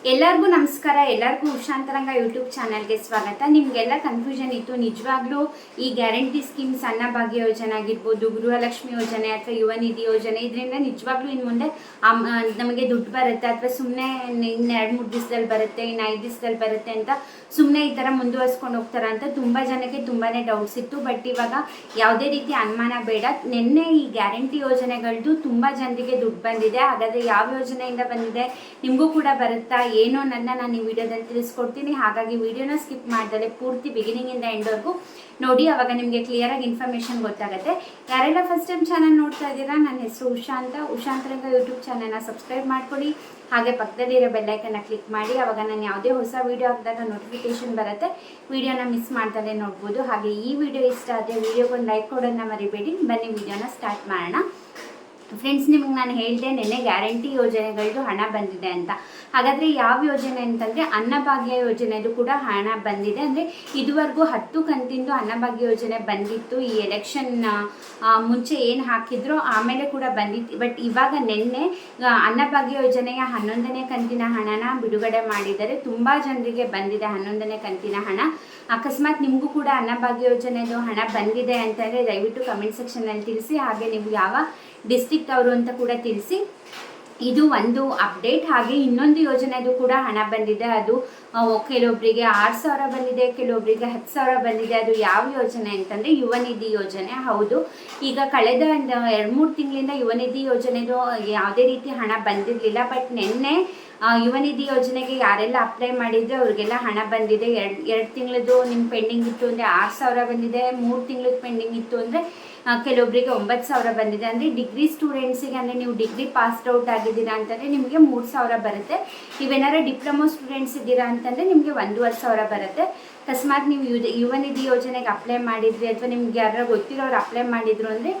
ಎಲ್ಲರಿಗೂ ನಮಸ್ಕಾರ. ಎಲ್ಲರಿಗೂ ಉಷಾಂತರಂಗ ಯೂಟ್ಯೂಬ್ ಚಾನಲ್ಗೆ ಸ್ವಾಗತ. ನಿಮಗೆಲ್ಲ ಕನ್ಫ್ಯೂಷನ್ ಇತ್ತು, ನಿಜವಾಗ್ಲೂ ಈ ಗ್ಯಾರಂಟಿ ಸ್ಕೀಮ್ಸ್ ಅನ್ನಭಾಗ್ಯ ಯೋಜನೆ ಆಗಿರ್ಬೋದು, ಗೃಹಲಕ್ಷ್ಮಿ ಯೋಜನೆ ಅಥವಾ ಯುವ ನಿಧಿ ಯೋಜನೆ, ಇದರಿಂದ ನಿಜವಾಗ್ಲೂ ಇನ್ನು ಮುಂದೆ ನಮಗೆ ದುಡ್ಡು ಬರುತ್ತೆ ಅಥವಾ ಸುಮ್ಮನೆ ಇನ್ನು 2-3 ದಿವಸದಲ್ಲಿ ಬರುತ್ತೆ, ಇನ್ನು 5 ದಿವಸದಲ್ಲಿ ಬರುತ್ತೆ ಅಂತ ಸುಮ್ಮನೆ ಈ ಥರ ಮುಂದುವರ್ಸ್ಕೊಂಡು ಹೋಗ್ತಾರೆ ಅಂತ ತುಂಬ ಜನಕ್ಕೆ ತುಂಬಾ ಡೌಟ್ಸ್ ಇತ್ತು. ಬಟ್ ಇವಾಗ ಯಾವುದೇ ರೀತಿ ಅನುಮಾನ ಬೇಡ. ನಿನ್ನೆ ಈ ಗ್ಯಾರಂಟಿ ಯೋಜನೆಗಳದ್ದು ತುಂಬ ಜನರಿಗೆ ದುಡ್ಡು ಬಂದಿದೆ. ಹಾಗಾದರೆ ಯಾವ ಯೋಜನೆಯಿಂದ ಬಂದಿದೆ, ನಿಮಗೂ ಕೂಡ ಬರುತ್ತಾ ಏನು ಅನ್ನೋದನ್ನ ನಾನು ಈ ವಿಡಿಯೋದಲ್ಲಿ ತಿಳಿಸ್ಕೊಡ್ತೀನಿ. ಹಾಗಾಗಿ ವಿಡಿಯೋನ ಸ್ಕಿಪ್ ಮಾಡ್ದಲೆ ಪೂರ್ತಿ ಬಿಗಿನಿಂಗಿಂದ ಎಂಡ್ವರೆಗೂ ನೋಡಿ, ಅವಾಗ ನಿಮಗೆ ಕ್ಲಿಯರಾಗಿ ಇನ್ಫಾರ್ಮೇಷನ್ ಗೊತ್ತಾಗುತ್ತೆ. ಯಾರೆಲ್ಲ ಫಸ್ಟ್ ಟೈಮ್ ಚಾನಲ್ ನೋಡ್ತಾ ಇದ್ದೀರಾ, ನನ್ನ ಹೆಸರು ಉಷಾ ಅಂತ. ಉಷಾಂತರಂಗ ಯೂಟ್ಯೂಬ್ ಚಾನಲ್ನ ಸಬ್ಸ್ಕ್ರೈಬ್ ಮಾಡ್ಕೊಳ್ಳಿ. ಹಾಗೆ ಪಕ್ಕದಲ್ಲಿರೋ ಬೆಲ್ಲೈಕನ್ನ ಕ್ಲಿಕ್ ಮಾಡಿ, ಅವಾಗ ನಾನು ಯಾವುದೇ ಹೊಸ ವೀಡಿಯೋ ಹಾಕಿದಾಗ ನೋಟಿಫಿಕೇಶನ್ ಬರುತ್ತೆ, ವಿಡಿಯೋನ ಮಿಸ್ ಮಾಡ್ದಲೇ ನೋಡ್ಬೋದು. ಹಾಗೆ ಈ ವಿಡಿಯೋ ಇಷ್ಟ ಆದರೆ ವಿಡಿಯೋಗೊಂದು ಲೈಕ್ ಕೊಡೋದನ್ನ ಮರಿಬೇಡಿ. ಬನ್ನಿ ವಿಡಿಯೋನ ಸ್ಟಾರ್ಟ್ ಮಾಡೋಣ. ಫ್ರೆಂಡ್ಸ್, ನಿಮ್ಗೆ ನಾನು ಹೇಳಿದೆ ನಿನ್ನೆ ಗ್ಯಾರಂಟಿ ಯೋಜನೆಗಳದ್ದು ಹಣ ಬಂದಿದೆ ಅಂತ. ಹಾಗಾದರೆ ಯಾವ ಯೋಜನೆ ಅಂತಂದರೆ ಅನ್ನಭಾಗ್ಯ ಯೋಜನೆದು ಕೂಡ ಹಣ ಬಂದಿದೆ. ಅಂದರೆ ಇದುವರೆಗೂ 10 ಕಂತಿಂದು ಅನ್ನಭಾಗ್ಯ ಯೋಜನೆ ಬಂದಿತ್ತು. ಈ ಎಲೆಕ್ಷನ್ ಮುಂಚೆ ಏನು ಹಾಕಿದ್ರು ಆಮೇಲೆ ಕೂಡ ಬಂದಿತ್ತು. ಬಟ್ ಇವಾಗ ನಿನ್ನೆ ಅನ್ನಭಾಗ್ಯ ಯೋಜನೆಯ 11ನೇ ಕಂತಿನ ಹಣನ ಬಿಡುಗಡೆ ಮಾಡಿದ್ದಾರೆ. ತುಂಬ ಜನರಿಗೆ ಬಂದಿದೆ 11ನೇ ಕಂತಿನ ಹಣ. ಅಕಸ್ಮಾತ್ ನಿಮಗೂ ಕೂಡ ಅನ್ನಭಾಗ್ಯ ಯೋಜನೆದು ಹಣ ಬಂದಿದೆ ಅಂತಂದರೆ ದಯವಿಟ್ಟು ಕಮೆಂಟ್ ಸೆಕ್ಷನಲ್ಲಿ ತಿಳಿಸಿ. ಹಾಗೆ ನೀವು ಯಾವ ಡಿಸ್ಟ್ರಿಕ್ಟ್ ಅವರು ಅಂತ ಕೂಡ ತಿಳಿಸಿ. ಇದು ಒಂದು ಅಪ್ಡೇಟ್. ಹಾಗೆ ಇನ್ನೊಂದು ಯೋಜನೆದು ಕೂಡ ಹಣ ಬಂದಿದೆ. ಅದು ಕೆಲವೊಬ್ಬರಿಗೆ 6,000 ಬಂದಿದೆ, ಕೆಲವೊಬ್ಬರಿಗೆ 10,000 ಬಂದಿದೆ. ಅದು ಯಾವ ಯೋಜನೆ ಅಂತಂದರೆ ಯುವ ನಿಧಿ ಯೋಜನೆ. ಹೌದು, ಈಗ ಕಳೆದ 2-3 ತಿಂಗಳಿಂದ ಯುವ ನಿಧಿ ಯೋಜನೆದು ಯಾವುದೇ ರೀತಿ ಹಣ ಬಂದಿರಲಿಲ್ಲ. ಬಟ್ ನಿನ್ನೆ ಯುವ ನಿಧಿ ಯೋಜನೆಗೆ ಯಾರೆಲ್ಲ ಅಪ್ಲೈ ಮಾಡಿದರೆ ಅವ್ರಿಗೆಲ್ಲ ಹಣ ಬಂದಿದೆ. 2 ತಿಂಗಳದ್ದು ನಿಮ್ಮ ಪೆಂಡಿಂಗ್ ಇತ್ತು ಅಂದರೆ 6,000 ಬಂದಿದೆ. 3 ತಿಂಗಳದ್ದು ಪೆಂಡಿಂಗ್ ಇತ್ತು ಅಂದರೆ ಕೆಲವೊಬ್ಬರಿಗೆ 9,000 ಬಂದಿದೆ. ಅಂದರೆ ಡಿಗ್ರಿ ಸ್ಟೂಡೆಂಟ್ಸಿಗೆ, ಅಂದರೆ ನೀವು ಡಿಗ್ರಿ ಪಾಸ್ಡ್ ಔಟ್ ಆಗಿದ್ದೀರಾ ಅಂತಂದರೆ ನಿಮಗೆ 3,000 ಬರುತ್ತೆ. ನೀವೇನಾರು ಡಿಪ್ಲೊಮಾ ಸ್ಟೂಡೆಂಟ್ಸ್ ಇದ್ದೀರಾ ಅಂತಂದರೆ ನಿಮಗೆ 1,500 ಬರುತ್ತೆ. ಅಕಸ್ಮಾತ್ ನೀವು ಯುವ ನಿಧಿ ಯೋಜನೆಗೆ ಅಪ್ಲೈ ಮಾಡಿದ್ರಿ ಅಥವಾ ನಿಮ್ಗೆ ಯಾರು ಗೊತ್ತಿರೋರು ಅಪ್ಲೈ ಮಾಡಿದ್ರು ಅಂದರೆ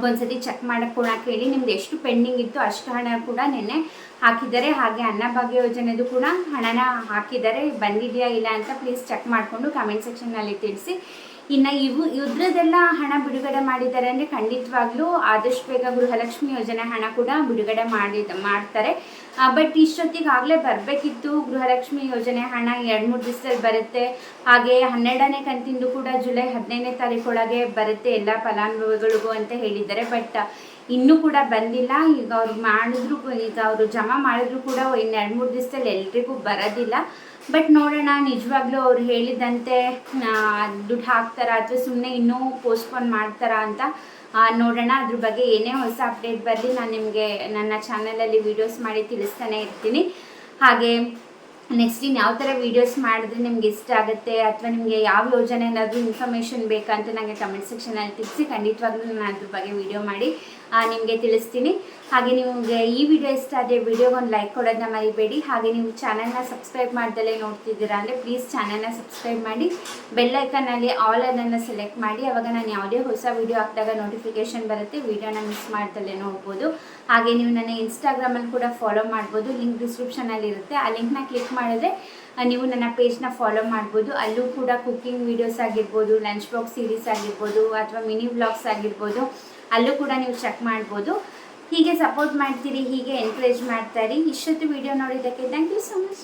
ಒಂದ್ಸತಿ ಚೆಕ್ ಮಾಡೋಕ್ಕೆ ಹೇಳಿ. ನಿಮ್ದು ಎಷ್ಟು ಪೆಂಡಿಂಗ್ ಇತ್ತು ಅಷ್ಟು ಹಣ ಕೂಡ ನಿನ್ನೆ ಹಾಕಿದ್ದಾರೆ. ಹಾಗೆ ಅನ್ನಭಾಗ್ಯ ಯೋಜನೆದು ಕೂಡ ಹಣನ ಹಾಕಿದ್ದಾರೆ. ಬಂದಿದೆಯಾ ಇಲ್ಲ ಅಂತ ಪ್ಲೀಸ್ ಚೆಕ್ ಮಾಡಿಕೊಂಡು ಕಮೆಂಟ್ ಸೆಕ್ಷನ್ನಲ್ಲಿ ತಿಳಿಸಿ. ಇನ್ನು ಇದ್ರದ್ದೆಲ್ಲ ಹಣ ಬಿಡುಗಡೆ ಮಾಡಿದ್ದಾರೆ ಅಂದರೆ ಖಂಡಿತವಾಗ್ಲೂ ಆದಷ್ಟು ಬೇಗ ಗೃಹಲಕ್ಷ್ಮಿ ಯೋಜನೆ ಹಣ ಕೂಡ ಬಿಡುಗಡೆ ಮಾಡ್ತಾರೆ. ಬಟ್ ಇಷ್ಟೊತ್ತಿಗಾಗಲೇ ಬರಬೇಕಿತ್ತು ಗೃಹಲಕ್ಷ್ಮಿ ಯೋಜನೆ ಹಣ. 2-3 ದಿವಸದಲ್ಲಿ ಬರುತ್ತೆ. ಹಾಗೆ 12ನೇ ಕಂತಿಂದು ಕೂಡ ಜುಲೈ 15ನೇ ತಾರೀಕೊಳಗೆ ಬರುತ್ತೆ ಎಲ್ಲ ಫಲಾನುಭವಿಗಳಿಗೂ ಅಂತ ಹೇಳಿದ್ದಾರೆ. ಬಟ್ ಇನ್ನೂ ಕೂಡ ಬಂದಿಲ್ಲ. ಈಗ ಅವರು ಜಮಾ ಮಾಡಿದ್ರು ಕೂಡ ಇನ್ನು 2-3 ದಿವಸದಲ್ಲಿ ಎಲ್ರಿಗೂ ಬರೋದಿಲ್ಲ. ಬಟ್ ನೋಡೋಣ, ನಿಜವಾಗ್ಲೂ ಅವ್ರು ಹೇಳಿದಂತೆ ದುಡ್ಡು ಹಾಕ್ತಾರಾ ಅಥವಾ ಸುಮ್ಮನೆ ಇನ್ನೂ ಪೋಸ್ಟ್ಪೋನ್ ಮಾಡ್ತಾರಾ ಅಂತ ನೋಡೋಣ. ಅದ್ರ ಬಗ್ಗೆ ಏನೇ ಹೊಸ ಅಪ್ಡೇಟ್ ಬರಲಿ ನಾನು ನಿಮಗೆ ನನ್ನ ಚಾನಲಲ್ಲಿ ವೀಡಿಯೋಸ್ ಮಾಡಿ ತಿಳಿಸ್ತಾನೆ ಇರ್ತೀನಿ. ಹಾಗೆ ನೆಕ್ಸ್ಟ್ ಇನ್ನು ಯಾವ ಥರ ವೀಡಿಯೋಸ್ ಮಾಡಿದ್ರೆ ನಿಮ್ಗೆ ಇಷ್ಟ ಆಗುತ್ತೆ ಅಥವಾ ನಿಮಗೆ ಯಾವ ಯೋಜನೆ ಏನಾದರೂ ಇನ್ಫಾರ್ಮೇಷನ್ ಬೇಕಂತ ನನಗೆ ಕಮೆಂಟ್ ಸೆಕ್ಷನಲ್ಲಿ ತಿಳಿಸಿ. ಖಂಡಿತವಾಗ್ಲೂ ನಾನು ಅದ್ರ ಬಗ್ಗೆ ವೀಡಿಯೋ ಮಾಡಿ ನಿಮಗೆ ತಿಳಿಸ್ತೀನಿ. ಹಾಗೆ ನಿಮಗೆ ಈ ವಿಡಿಯೋ ಇಷ್ಟ ಆದರೆ ವಿಡಿಯೋಗೊಂದು ಲೈಕ್ ಕೊಡೋದನ್ನ ಮರಿಬೇಡಿ. ಹಾಗೆ ನೀವು ಚಾನಲ್ನ ಸಬ್ಸ್ಕ್ರೈಬ್ ಮಾಡ್ದಲೇ ನೋಡ್ತಿದ್ದೀರಾ ಅಂದರೆ ಪ್ಲೀಸ್ ಚಾನಲ್ನ ಸಬ್ಸ್ಕ್ರೈಬ್ ಮಾಡಿ, ಬೆಲ್ ಐಕನ್ನಲ್ಲಿ ಆಲ್ ಅನ್ನನ್ನು ಸೆಲೆಕ್ಟ್ ಮಾಡಿ. ಆವಾಗ ನಾನು ಯಾವುದೇ ಹೊಸ ವೀಡಿಯೋ ಹಾಕಿದಾಗ ನೋಟಿಫಿಕೇಷನ್ ಬರುತ್ತೆ, ವೀಡಿಯೋನ ಮಿಸ್ ಮಾಡ್ದಲೇ ನೋಡ್ಬೋದು. ಹಾಗೆ ನೀವು ನನ್ನ ಇನ್ಸ್ಟಾಗ್ರಾಮಲ್ಲಿ ಕೂಡ ಫಾಲೋ ಮಾಡ್ಬೋದು, ಲಿಂಕ್ ಡಿಸ್ಕ್ರಿಪ್ಷನಲ್ಲಿ ಇರುತ್ತೆ. ಆ ಲಿಂಕ್ನ ಕ್ಲಿಕ್ ಮಾಡಿದ್ರೆ ನೀವು ನನ್ನ ಪೇಜ್ನ ಫಾಲೋ ಮಾಡ್ಬೋದು. ಅಲ್ಲೂ ಕೂಡ ಕುಕ್ಕಿಂಗ್ ವೀಡಿಯೋಸ್ ಆಗಿರ್ಬೋದು, ಲಂಚ್ ಬಾಕ್ಸ್ ಸೀರೀಸ್ ಆಗಿರ್ಬೋದು ಅಥವಾ ಮಿನಿ ವ್ಲಾಗ್ಸ್ ಆಗಿರ್ಬೋದು, ಅಲ್ಲೂ ಕೂಡ ನೀವು ಚೆಕ್ ಮಾಡ್ಬೋದು. ಹೀಗೆ ಸಪೋರ್ಟ್ ಮಾಡ್ತೀರಿ, ಹೀಗೆ ಎನ್ಕರೇಜ್ ಮಾಡ್ತಾಯಿರಿ. ಇಷ್ಟೊತ್ತು ವಿಡಿಯೋ ನೋಡಿದ್ದಕ್ಕೆ ಥ್ಯಾಂಕ್ ಯು ಸೊ ಮಚ್.